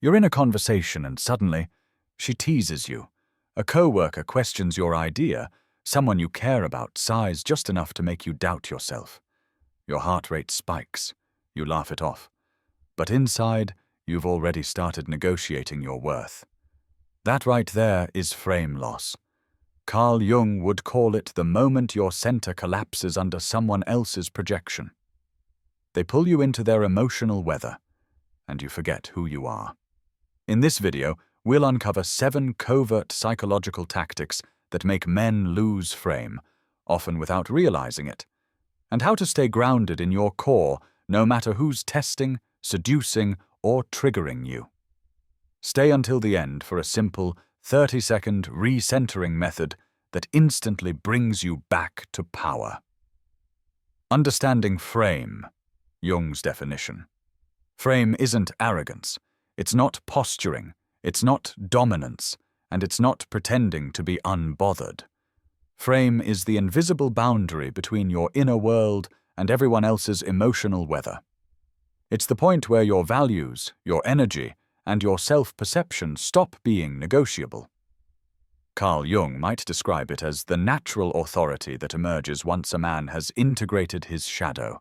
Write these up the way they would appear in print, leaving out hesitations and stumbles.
You're in a conversation and suddenly, she teases you. A coworker questions your idea. Someone you care about sighs just enough to make you doubt yourself. Your heart rate spikes. You laugh it off. But inside, you've already started negotiating your worth. That right there is frame loss. Carl Jung would call it the moment your center collapses under someone else's projection. They pull you into their emotional weather, and you forget who you are. In this video, we'll uncover 7 covert psychological tactics that make men lose frame, often without realizing it, and how to stay grounded in your core no matter who's testing, seducing, or triggering you. Stay until the end for a simple 30-second recentering method that instantly brings you back to power. Understanding frame, Jung's definition. Frame isn't arrogance. It's not posturing. It's not dominance. And it's not pretending to be unbothered. Frame is the invisible boundary between your inner world and everyone else's emotional weather. It's the point where your values, your energy, and your self-perception stop being negotiable. Carl Jung might describe it as the natural authority that emerges once a man has integrated his shadow,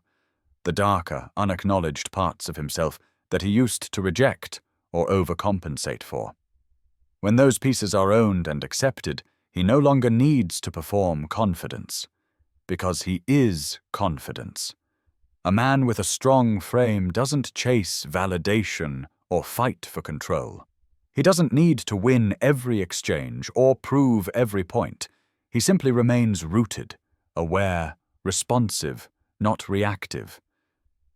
the darker, unacknowledged parts of himself that he used to reject or overcompensate for. When those pieces are owned and accepted, he no longer needs to perform confidence, because he is confidence. A man with a strong frame doesn't chase validation or fight for control. He doesn't need to win every exchange or prove every point. He simply remains rooted, aware, responsive, not reactive.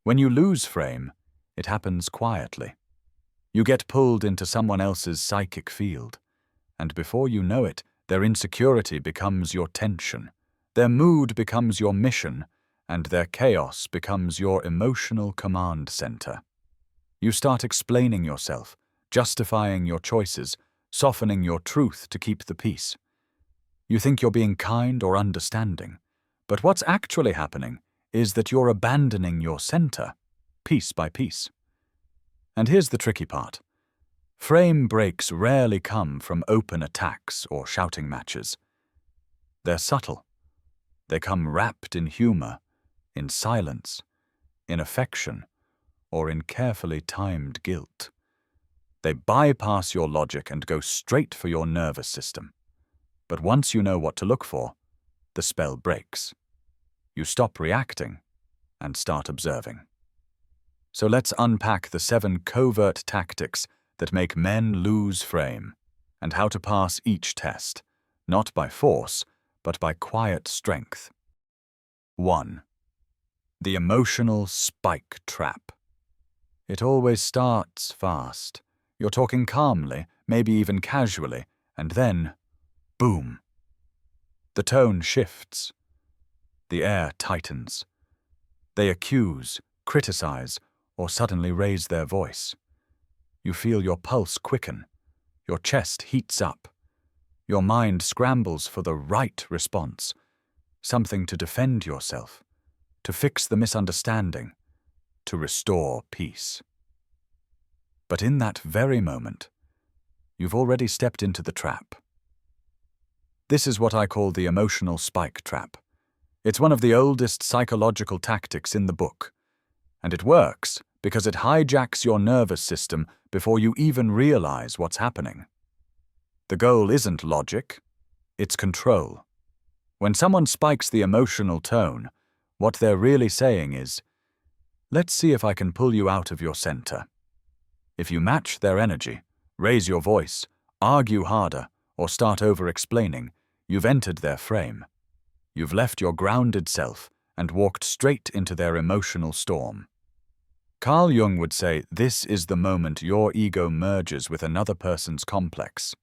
When you lose frame, it happens quietly. You get pulled into someone else's psychic field, and before you know it, their insecurity becomes your tension, their mood becomes your mission, and their chaos becomes your emotional command center. You start explaining yourself, justifying your choices, softening your truth to keep the peace. You think you're being kind or understanding, but what's actually happening is that you're abandoning your center, piece by piece. And here's the tricky part. Frame breaks rarely come from open attacks or shouting matches. They're subtle. They come wrapped in humor, in silence, in affection, or in carefully timed guilt. They bypass your logic and go straight for your nervous system. But once you know what to look for, the spell breaks. You stop reacting and start observing. So let's unpack the 7 covert tactics that make men lose frame, and how to pass each test, not by force, but by quiet strength. 1. The emotional spike trap. It always starts fast. You're talking calmly, maybe even casually, and then, boom. The tone shifts. The air tightens. They accuse, criticize, or suddenly raise their voice. You feel your pulse quicken. Your chest heats up. Your mind scrambles for the right response, something to defend yourself, to fix the misunderstanding, to restore peace. But in that very moment, you've already stepped into the trap. This is what I call the emotional spike trap. It's one of the oldest psychological tactics in the book, and it works because it hijacks your nervous system before you even realize what's happening. The goal isn't logic, it's control. When someone spikes the emotional tone, what they're really saying is, let's see if I can pull you out of your center. If you match their energy, raise your voice, argue harder, or start over-explaining, you've entered their frame. You've left your grounded self and walked straight into their emotional storm. Carl Jung would say this is the moment your ego merges with another person's complex.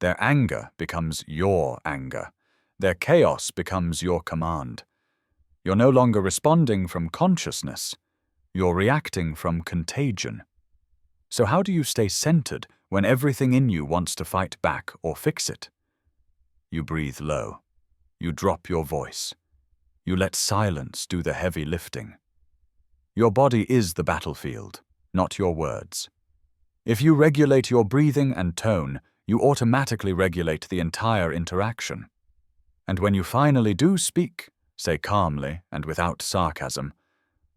Their anger becomes your anger. Their chaos becomes your command. You're no longer responding from consciousness. You're reacting from contagion. So how do you stay centered when everything in you wants to fight back or fix it? You breathe low. You drop your voice. You let silence do the heavy lifting. Your body is the battlefield, not your words. If you regulate your breathing and tone, you automatically regulate the entire interaction. And when you finally do speak, say calmly and without sarcasm,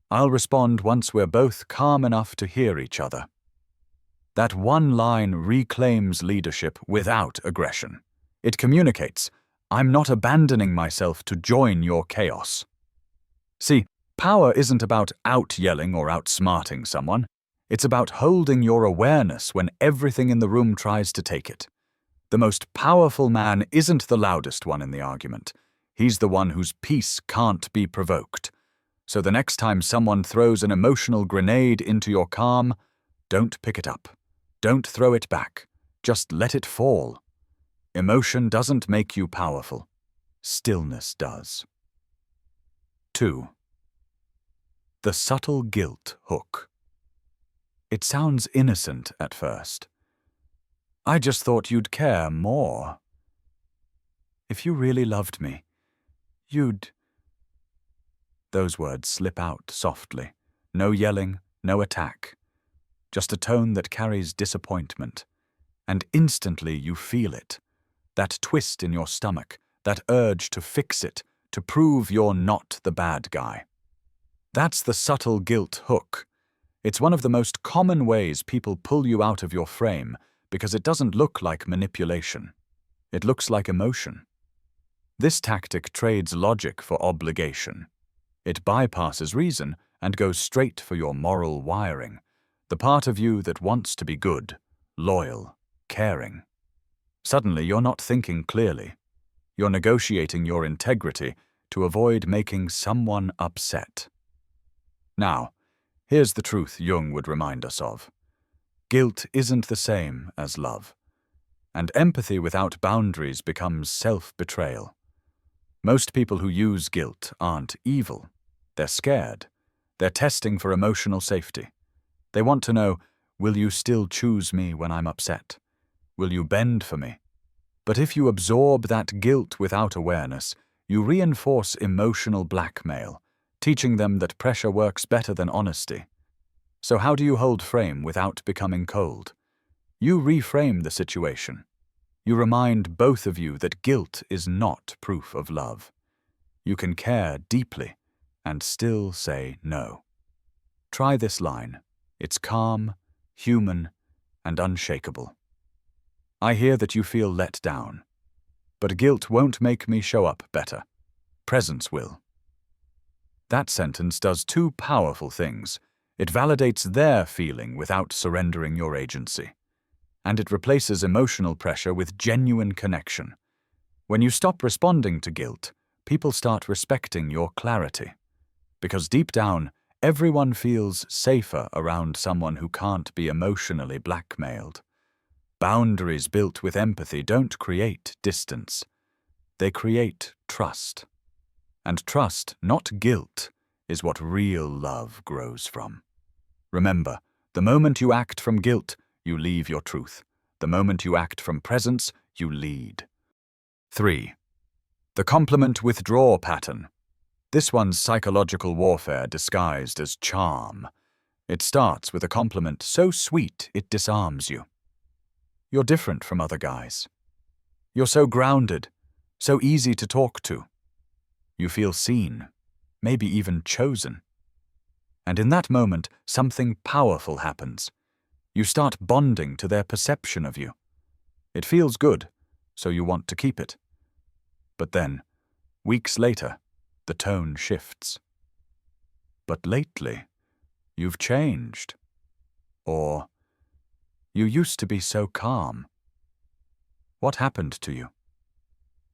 I'll respond once we're both calm enough to hear each other. That one line reclaims leadership without aggression. It communicates, I'm not abandoning myself to join your chaos. See, power isn't about out-yelling or outsmarting someone. It's about holding your awareness when everything in the room tries to take it. The most powerful man isn't the loudest one in the argument. He's the one whose peace can't be provoked. So the next time someone throws an emotional grenade into your calm, don't pick it up. Don't throw it back. Just let it fall. Emotion doesn't make you powerful. Stillness does. 2. The subtle guilt hook. It sounds innocent at first. I just thought you'd care more. If you really loved me, you'd... Those words slip out softly. No yelling, no attack. Just a tone that carries disappointment. And instantly you feel it. That twist in your stomach, that urge to fix it, to prove you're not the bad guy. That's the subtle guilt hook. It's one of the most common ways people pull you out of your frame because it doesn't look like manipulation. It looks like emotion. This tactic trades logic for obligation. It bypasses reason and goes straight for your moral wiring, the part of you that wants to be good, loyal, caring. Suddenly you're not thinking clearly. You're negotiating your integrity to avoid making someone upset. Now, here's the truth Jung would remind us of. Guilt isn't the same as love, and empathy without boundaries becomes self-betrayal. Most people who use guilt aren't evil. They're scared. They're testing for emotional safety. They want to know, will you still choose me when I'm upset? Will you bend for me? But if you absorb that guilt without awareness, you reinforce emotional blackmail, teaching them that pressure works better than honesty. So how do you hold frame without becoming cold? You reframe the situation. You remind both of you that guilt is not proof of love. You can care deeply and still say no. Try this line. It's calm, human, and unshakable. I hear that you feel let down, but guilt won't make me show up better. Presence will. That sentence does two powerful things. It validates their feeling without surrendering your agency. And it replaces emotional pressure with genuine connection. When you stop responding to guilt, people start respecting your clarity. Because deep down, everyone feels safer around someone who can't be emotionally blackmailed. Boundaries built with empathy don't create distance. They create trust. And trust, not guilt, is what real love grows from. Remember, the moment you act from guilt, you leave your truth. The moment you act from presence, you lead. 3. The complement withdraw pattern. This one's psychological warfare disguised as charm. It starts with a compliment so sweet it disarms you. You're different from other guys. You're so grounded, so easy to talk to. You feel seen, maybe even chosen. And in that moment, something powerful happens. You start bonding to their perception of you. It feels good, so you want to keep it. But then, weeks later, the tone shifts. But lately, you've changed. Or, you used to be so calm. What happened to you?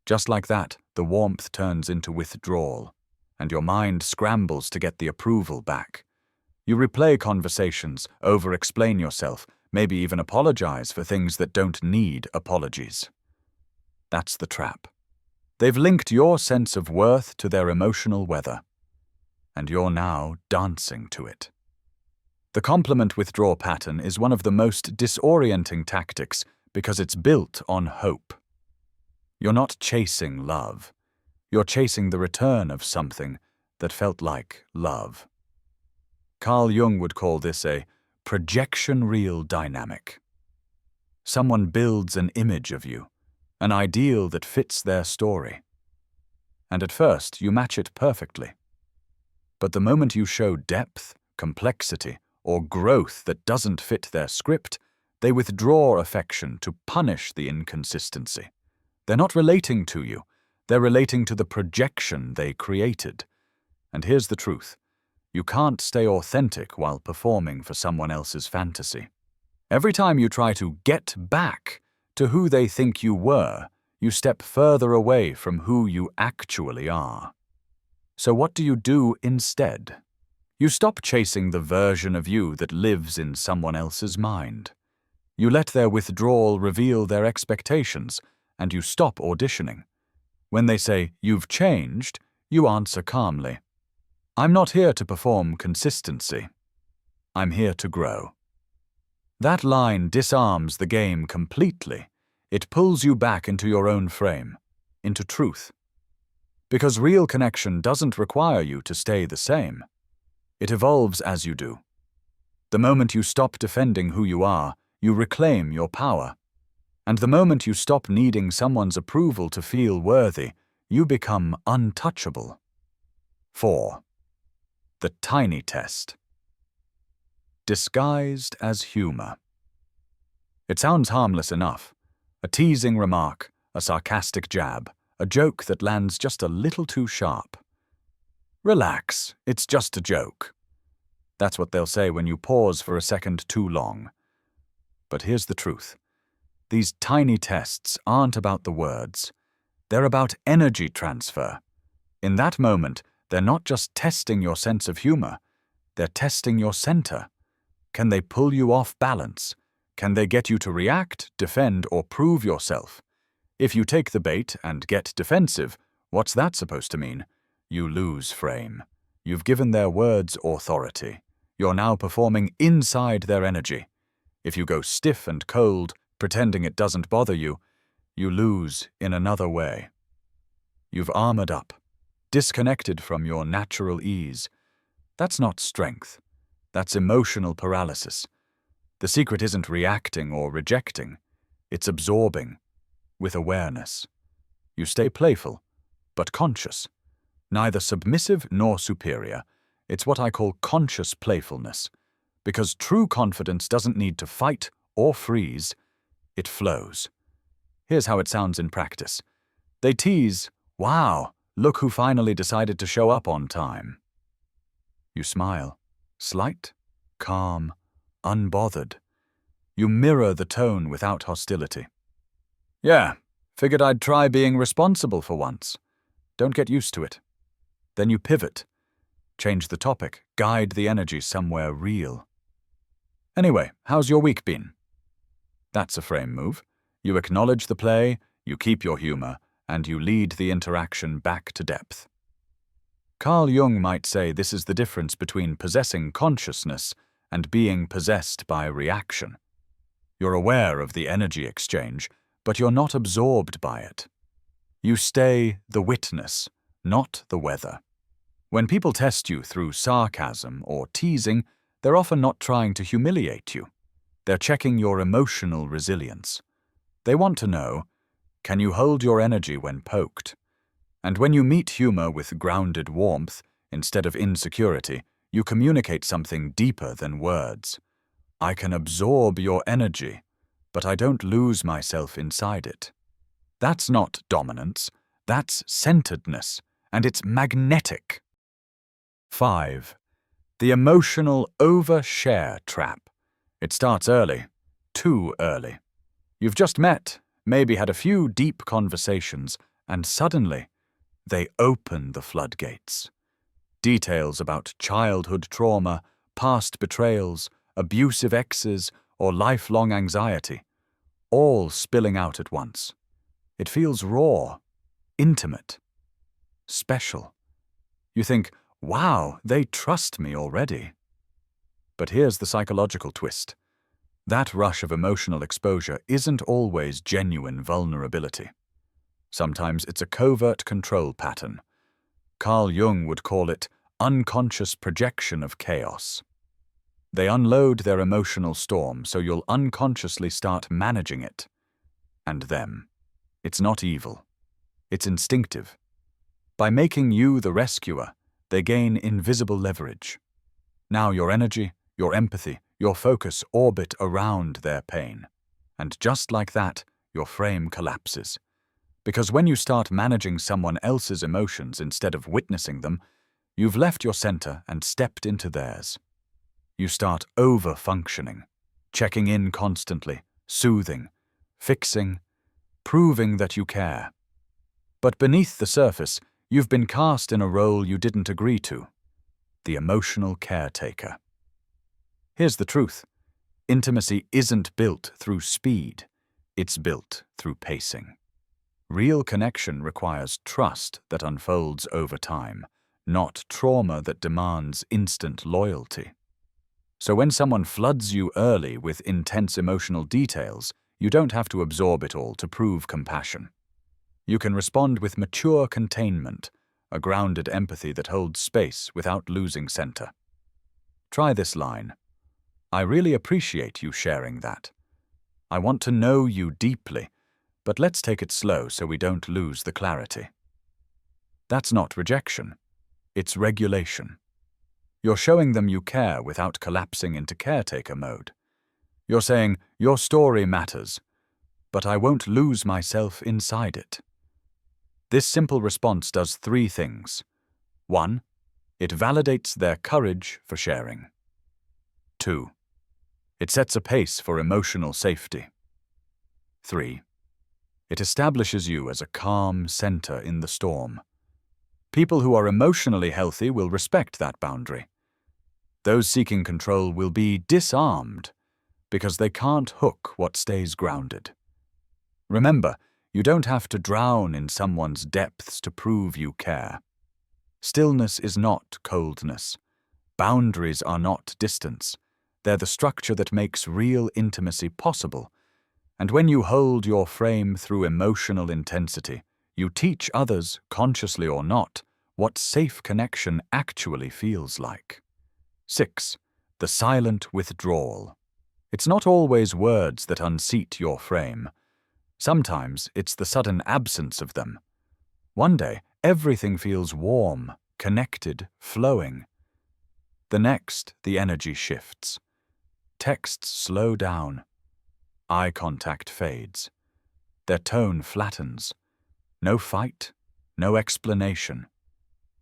Just like that, the warmth turns into withdrawal, and your mind scrambles to get the approval back. You replay conversations, over-explain yourself, maybe even apologize for things that don't need apologies. That's the trap. They've linked your sense of worth to their emotional weather, and you're now dancing to it. The complement withdraw pattern is one of the most disorienting tactics because it's built on hope. You're not chasing love. You're chasing the return of something that felt like love. Carl Jung would call this a projection reel dynamic. Someone builds an image of you, an ideal that fits their story. And at first, you match it perfectly. But the moment you show depth, complexity, or growth that doesn't fit their script, they withdraw affection to punish the inconsistency. They're not relating to you, they're relating to the projection they created. And here's the truth. You can't stay authentic while performing for someone else's fantasy. Every time you try to get back to who they think you were, you step further away from who you actually are. So what do you do instead? You stop chasing the version of you that lives in someone else's mind. You let their withdrawal reveal their expectations, and you stop auditioning. When they say, "You've changed," you answer calmly, "I'm not here to perform consistency. I'm here to grow." That line disarms the game completely. It pulls you back into your own frame, into truth. Because real connection doesn't require you to stay the same. It evolves as you do. The moment you stop defending who you are, you reclaim your power. And the moment you stop needing someone's approval to feel worthy, you become untouchable. 4. The tiny test. Disguised as humor. It sounds harmless enough. A teasing remark, a sarcastic jab, a joke that lands just a little too sharp. Relax, it's just a joke. That's what they'll say when you pause for a second too long. But here's the truth. These tiny tests aren't about the words. They're about energy transfer. In that moment, they're not just testing your sense of humor. They're testing your center. Can they pull you off balance? Can they get you to react, defend, or prove yourself? If you take the bait and get defensive, what's that supposed to mean? You lose frame. You've given their words authority. You're now performing inside their energy. If you go stiff and cold, pretending it doesn't bother you, you lose in another way. You've armored up, disconnected from your natural ease. That's not strength. That's emotional paralysis. The secret isn't reacting or rejecting. It's absorbing, with awareness. You stay playful, but conscious. Neither submissive nor superior. It's what I call conscious playfulness. Because true confidence doesn't need to fight or freeze. It flows. Here's how it sounds in practice. They tease, "Wow, look who finally decided to show up on time." You smile, slight, calm, unbothered. You mirror the tone without hostility. "Yeah, figured I'd try being responsible for once." Don't get used to it. Then you pivot, change the topic, guide the energy somewhere real. "Anyway, how's your week been?" That's a frame move. You acknowledge the play, you keep your humor, and you lead the interaction back to depth. Carl Jung might say this is the difference between possessing consciousness and being possessed by reaction. You're aware of the energy exchange, but you're not absorbed by it. You stay the witness, not the weather. When people test you through sarcasm or teasing, they're often not trying to humiliate you. They're checking your emotional resilience. They want to know, can you hold your energy when poked? And when you meet humor with grounded warmth, instead of insecurity, you communicate something deeper than words. I can absorb your energy, but I don't lose myself inside it. That's not dominance, that's centeredness, and it's magnetic. 5. The emotional overshare trap. It starts early, too early. You've just met, maybe had a few deep conversations, and suddenly, they open the floodgates. Details about childhood trauma, past betrayals, abusive exes, or lifelong anxiety, all spilling out at once. It feels raw, intimate, special. You think, wow, they trust me already. But here's the psychological twist. That rush of emotional exposure isn't always genuine vulnerability. Sometimes it's a covert control pattern. Carl Jung would call it unconscious projection of chaos. They unload their emotional storm, so you'll unconsciously start managing it. And them. It's not evil. It's instinctive. By making you the rescuer, they gain invisible leverage. Now your energy, your empathy, your focus orbit around their pain. And just like that, your frame collapses. Because when you start managing someone else's emotions instead of witnessing them, you've left your center and stepped into theirs. You start over-functioning, checking in constantly, soothing, fixing, proving that you care. But beneath the surface, you've been cast in a role you didn't agree to, the emotional caretaker. Here's the truth. Intimacy isn't built through speed. It's built through pacing. Real connection requires trust that unfolds over time, not trauma that demands instant loyalty. So when someone floods you early with intense emotional details, you don't have to absorb it all to prove compassion. You can respond with mature containment, a grounded empathy that holds space without losing center. Try this line. I really appreciate you sharing that. I want to know you deeply, but let's take it slow so we don't lose the clarity. That's not rejection. It's regulation. You're showing them you care without collapsing into caretaker mode. You're saying, your story matters, but I won't lose myself inside it. This simple response does 3 things. 1. It validates their courage for sharing. 2. It sets a pace for emotional safety. 3. It establishes you as a calm center in the storm. People who are emotionally healthy will respect that boundary. Those seeking control will be disarmed because they can't hook what stays grounded. Remember, you don't have to drown in someone's depths to prove you care. Stillness is not coldness. Boundaries are not distance. They're the structure that makes real intimacy possible. And when you hold your frame through emotional intensity, you teach others, consciously or not, what safe connection actually feels like. 6. The silent withdrawal. It's not always words that unseat your frame. Sometimes it's the sudden absence of them. One day, everything feels warm, connected, flowing. The next, the energy shifts. Texts slow down. Eye contact fades. Their tone flattens. No fight, no explanation.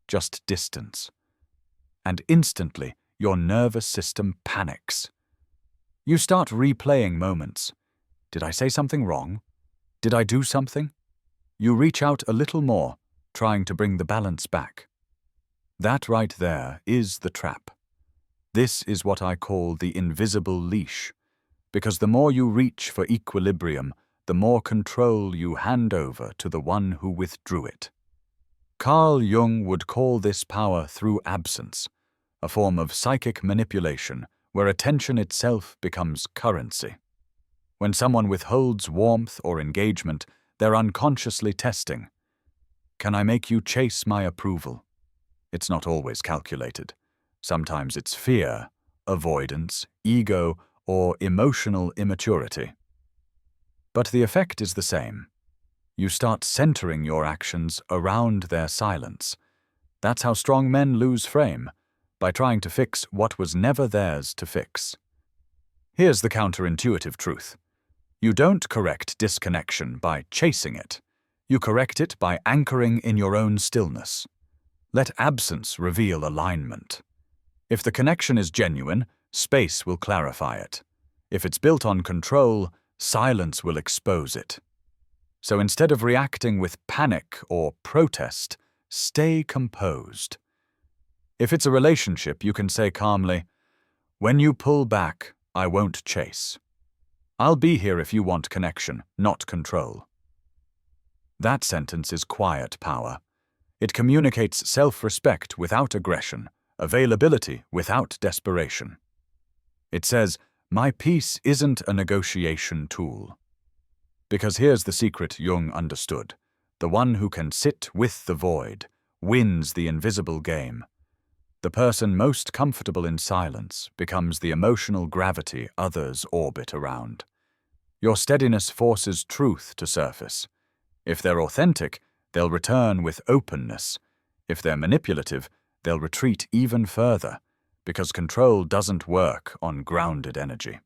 Just distance. And instantly, your nervous system panics. You start replaying moments. Did I say something wrong? Did I do something? You reach out a little more, trying to bring the balance back. That right there is the trap. This is what I call the invisible leash, because the more you reach for equilibrium, the more control you hand over to the one who withdrew it. Carl Jung would call this power through absence, a form of psychic manipulation where attention itself becomes currency. When someone withholds warmth or engagement, they're unconsciously testing. Can I make you chase my approval? It's not always calculated. Sometimes it's fear, avoidance, ego, or emotional immaturity. But the effect is the same. You start centering your actions around their silence. That's how strong men lose frame, by trying to fix what was never theirs to fix. Here's the counterintuitive truth. You don't correct disconnection by chasing it. You correct it by anchoring in your own stillness. Let absence reveal alignment. If the connection is genuine, space will clarify it. If it's built on control, silence will expose it. So instead of reacting with panic or protest, stay composed. If it's a relationship, you can say calmly, "When you pull back, I won't chase. I'll be here if you want connection, not control." That sentence is quiet power. It communicates self-respect without aggression, availability without desperation. It says, my peace isn't a negotiation tool. Because here's the secret Jung understood. The one who can sit with the void wins the invisible game. The person most comfortable in silence becomes the emotional gravity others orbit around. Your steadiness forces truth to surface. If they're authentic, they'll return with openness. If they're manipulative, they'll retreat even further, because control doesn't work on grounded energy.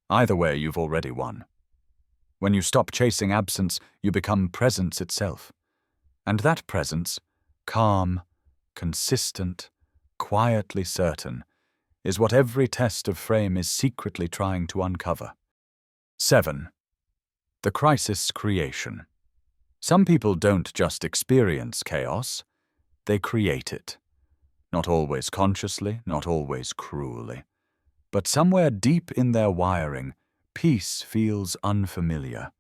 Either way, you've already won. When you stop chasing absence, you become presence itself. And that presence, calm, consistent, quietly certain, is what every test of frame is secretly trying to uncover. 7. The crisis creation. Some people don't just experience chaos, they create it. Not always consciously, not always cruelly. But somewhere deep in their wiring, peace feels unfamiliar,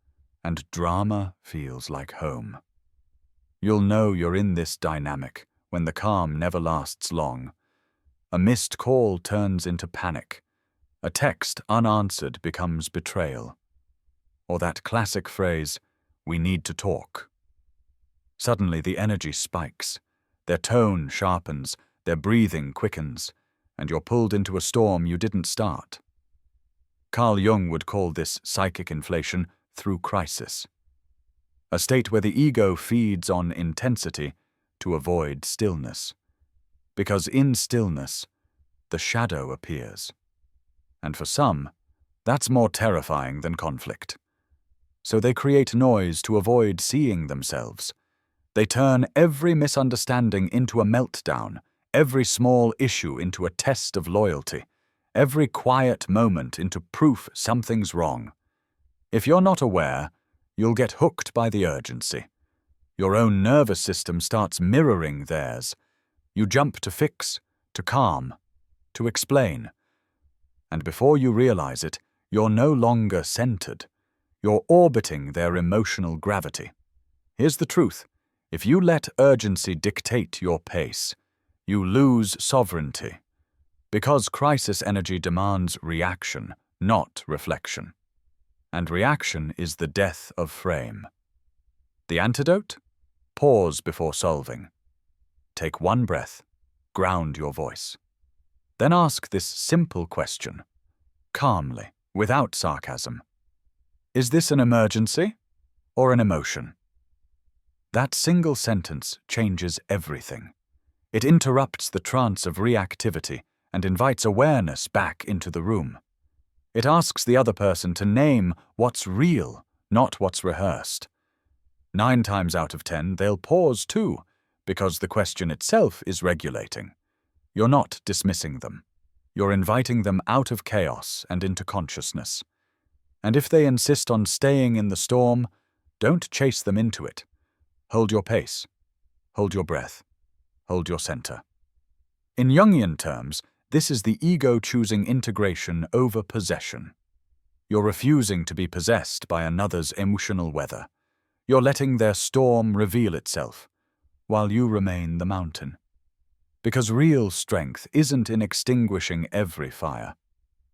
and drama feels like home. You'll know you're in this dynamic when the calm never lasts long. A missed call turns into panic. A text unanswered becomes betrayal. Or that classic phrase, "We need to talk." Suddenly the energy spikes. Their tone sharpens, their breathing quickens, and you're pulled into a storm you didn't start. Carl Jung would call this psychic inflation through crisis. A state where the ego feeds on intensity to avoid stillness. Because in stillness, the shadow appears. And for some, that's more terrifying than conflict. So they create noise to avoid seeing themselves. They turn every misunderstanding into a meltdown, every small issue into a test of loyalty, every quiet moment into proof something's wrong. If you're not aware, you'll get hooked by the urgency. Your own nervous system starts mirroring theirs. You jump to fix, to calm, to explain. And before you realize it, you're no longer centered. You're orbiting their emotional gravity. Here's the truth. If you let urgency dictate your pace, you lose sovereignty. Because crisis energy demands reaction, not reflection. And reaction is the death of frame. The antidote? Pause before solving. Take one breath. Ground your voice. Then ask this simple question, calmly, without sarcasm. Is this an emergency or an emotion? That single sentence changes everything. It interrupts the trance of reactivity and invites awareness back into the room. It asks the other person to name what's real, not what's rehearsed. 9 times out of 10, they'll pause too, because the question itself is regulating. You're not dismissing them. You're inviting them out of chaos and into consciousness. And if they insist on staying in the storm, don't chase them into it. Hold your pace. Hold your breath. Hold your center. In Jungian terms, this is the ego choosing integration over possession. You're refusing to be possessed by another's emotional weather. You're letting their storm reveal itself, while you remain the mountain. Because real strength isn't in extinguishing every fire.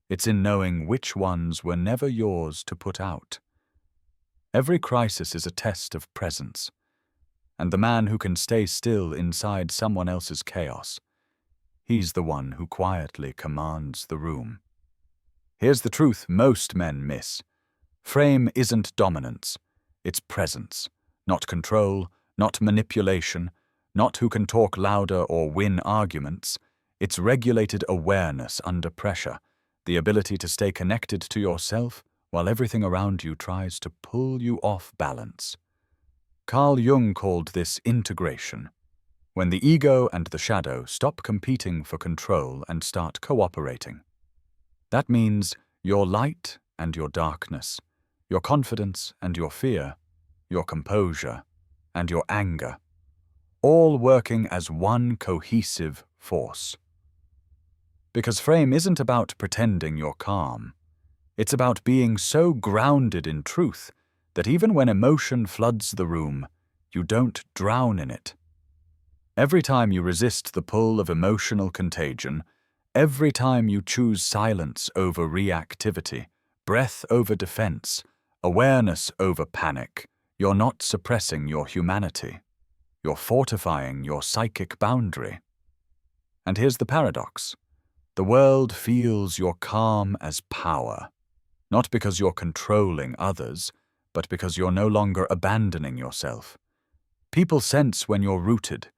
It's in knowing which ones were never yours to put out. Every crisis is a test of presence. And the man who can stay still inside someone else's chaos, he's the one who quietly commands the room. Here's the truth most men miss. Frame isn't dominance, it's presence, not control, not manipulation, not who can talk louder or win arguments. It's regulated awareness under pressure, the ability to stay connected to yourself while everything around you tries to pull you off balance. Carl Jung called this integration, when the ego and the shadow stop competing for control and start cooperating. That means your light and your darkness, your confidence and your fear, your composure and your anger, all working as one cohesive force. Because frame isn't about pretending you're calm. It's about being so grounded in truth that even when emotion floods the room, you don't drown in it. Every time you resist the pull of emotional contagion, every time you choose silence over reactivity, breath over defense, awareness over panic, you're not suppressing your humanity. You're fortifying your psychic boundary. And here's the paradox. The world feels your calm as power, not because you're controlling others, but because you're no longer abandoning yourself. People sense when you're rooted.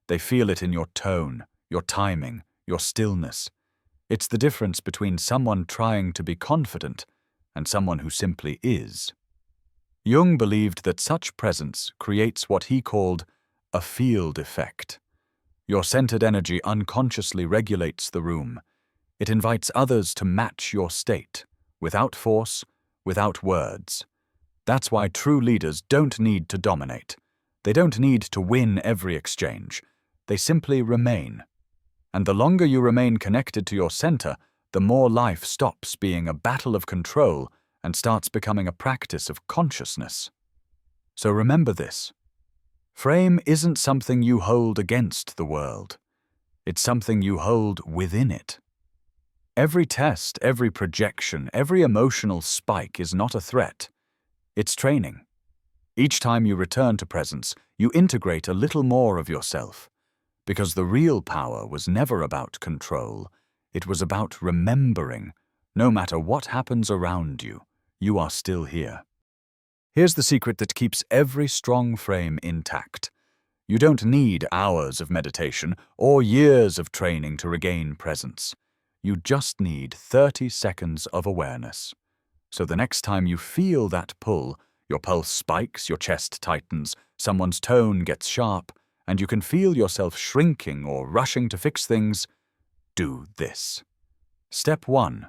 They feel it in your tone, your timing, your stillness. It's the difference between someone trying to be confident and someone who simply is. Jung believed that such presence creates what he called a field effect. Your centered energy unconsciously regulates the room. It invites others to match your state, without force, without words. That's why true leaders don't need to dominate. They don't need to win every exchange. They simply remain. And the longer you remain connected to your center, the more life stops being a battle of control and starts becoming a practice of consciousness. So remember this. Frame isn't something you hold against the world. It's something you hold within it. Every test, every projection, every emotional spike is not a threat. It's training. Each time you return to presence, you integrate a little more of yourself. Because the real power was never about control. It was about remembering, no matter what happens around you, you are still here. Here's the secret that keeps every strong frame intact. You don't need hours of meditation or years of training to regain presence. You just need 30 seconds of awareness. So the next time you feel that pull, your pulse spikes, your chest tightens, someone's tone gets sharp, and you can feel yourself shrinking or rushing to fix things, do this. Step 1.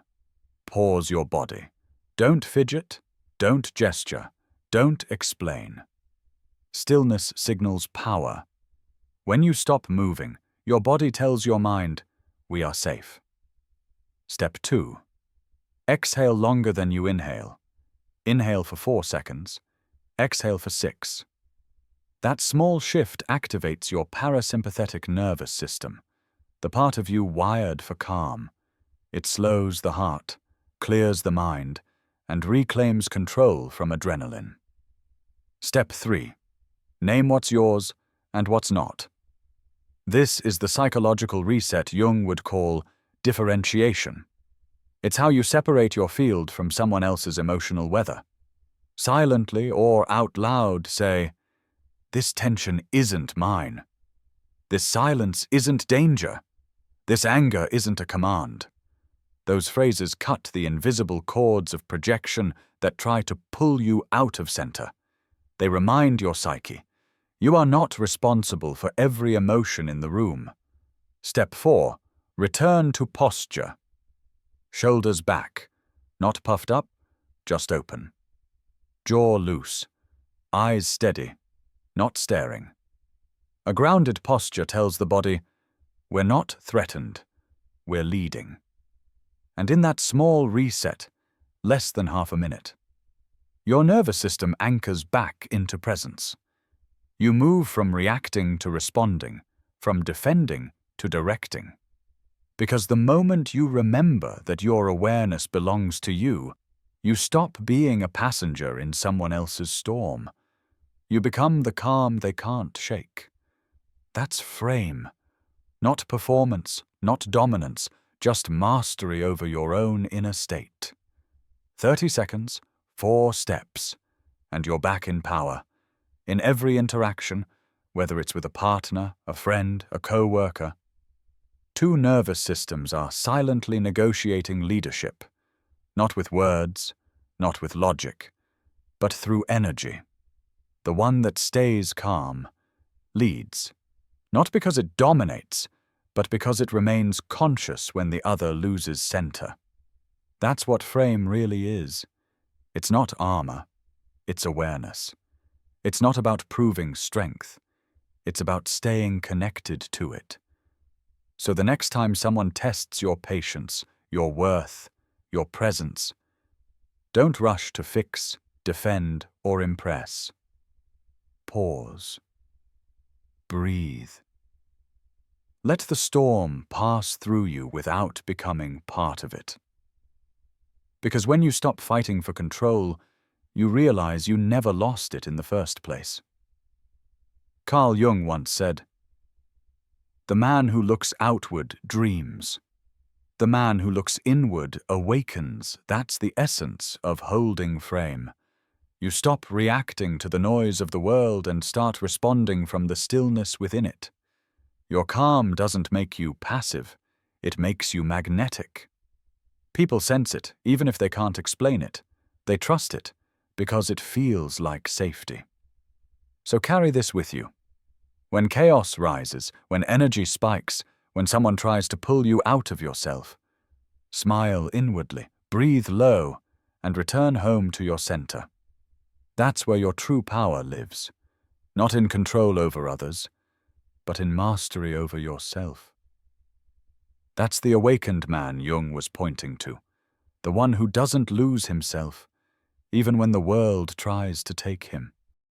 Pause your body. Don't fidget, don't gesture, don't explain. Stillness signals power. When you stop moving, your body tells your mind, we are safe. Step 2. Exhale longer than you inhale. Inhale for 4 seconds. Exhale for 6. That small shift activates your parasympathetic nervous system, the part of you wired for calm. It slows the heart, clears the mind, and reclaims control from adrenaline. Step 3. Name what's yours and what's not. This is the psychological reset Jung would call differentiation. It's how you separate your field from someone else's emotional weather. Silently or out loud say, this tension isn't mine. This silence isn't danger. This anger isn't a command. Those phrases cut the invisible cords of projection that try to pull you out of center. They remind your psyche, you are not responsible for every emotion in the room. Step 4. Return to posture. Shoulders back, not puffed up, just open. Jaw loose, eyes steady, not staring. A grounded posture tells the body, we're not threatened, we're leading. And in that small reset, less than half a minute, your nervous system anchors back into presence. You move from reacting to responding, from defending to directing. Because the moment you remember that your awareness belongs to you, you stop being a passenger in someone else's storm. You become the calm they can't shake. That's frame. Not performance, not dominance, just mastery over your own inner state. 30 seconds, 4 steps, and you're back in power. In every interaction, whether it's with a partner, a friend, a co-worker. 2 nervous systems are silently negotiating leadership, not with words, not with logic, but through energy. The one that stays calm leads, not because it dominates, but because it remains conscious when the other loses center. That's what frame really is. It's not armor, it's awareness. It's not about proving strength. It's about staying connected to it. So the next time someone tests your patience, your worth, your presence, don't rush to fix, defend, or impress. Pause. Breathe. Let the storm pass through you without becoming part of it. Because when you stop fighting for control, you realize you never lost it in the first place. Carl Jung once said, The man who looks outward dreams. The man who looks inward awakens. That's the essence of holding frame. You stop reacting to the noise of the world and start responding from the stillness within it. Your calm doesn't make you passive, it makes you magnetic. People sense it, even if they can't explain it. They trust it, because it feels like safety. So carry this with you. When chaos rises, when energy spikes, when someone tries to pull you out of yourself, smile inwardly, breathe low, and return home to your center. That's where your true power lives, not in control over others, but in mastery over yourself. That's the awakened man Jung was pointing to, the one who doesn't lose himself, even when the world tries to take him.